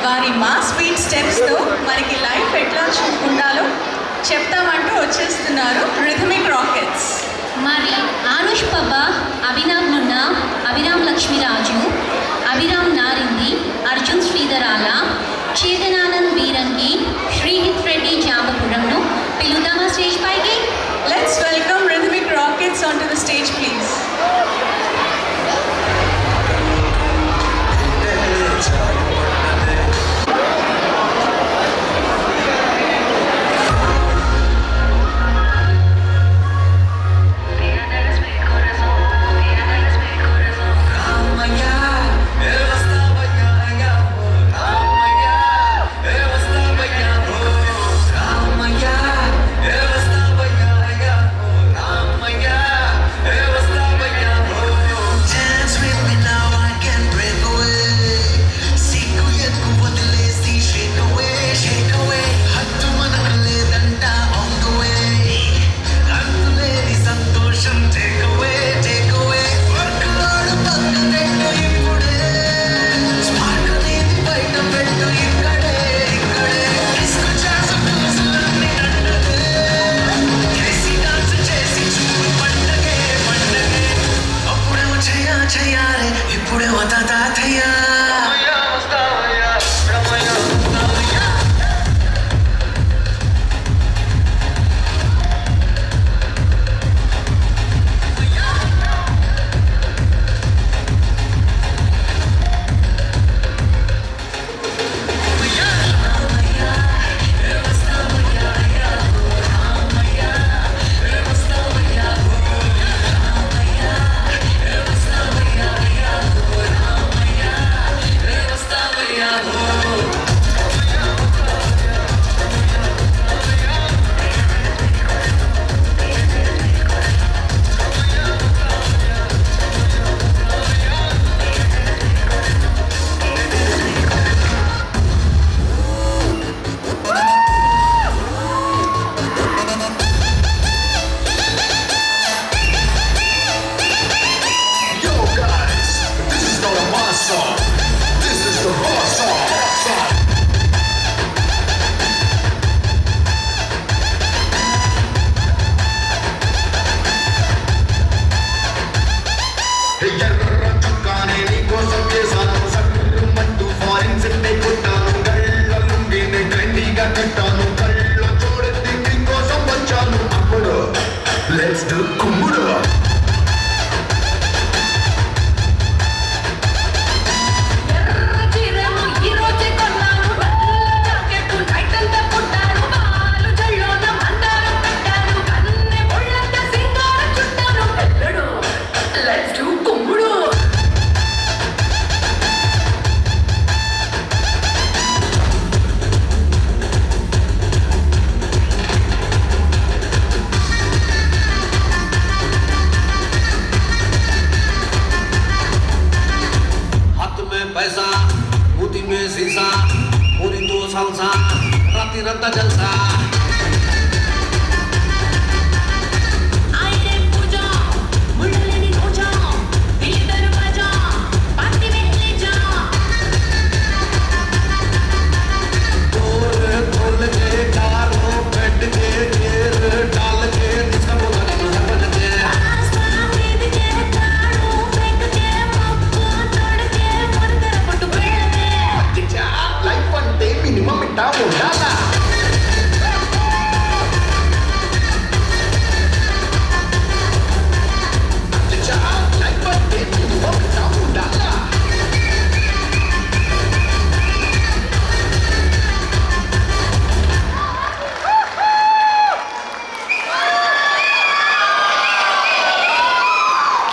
వారి మా స్వీట్ స్టెప్స్తో మనకి లైఫ్ ఎట్లా ఉండాలో చెప్తామంటూ వచ్చేస్తున్నారు రిథమిక్ రాకెట్స్. మరి ఆనుష్ పబ్బా, అభినవ్ నున్నా, అభిరామ్ లక్ష్మీరాజు, అభిరామ్ నారింది, అర్జున్ శ్రీధరాల, చేతనానంద్ వీరంగి, శ్రీహిత్ రెడ్డి జాంబపురంను పిలుద్దామా స్టేజ్ పైకి? Let's welcome rhythmic rockets on to the stage please. Let's do Kumuro. पैसा मोती में शीशा पूरी तो सालसा राती रत्ता जलसा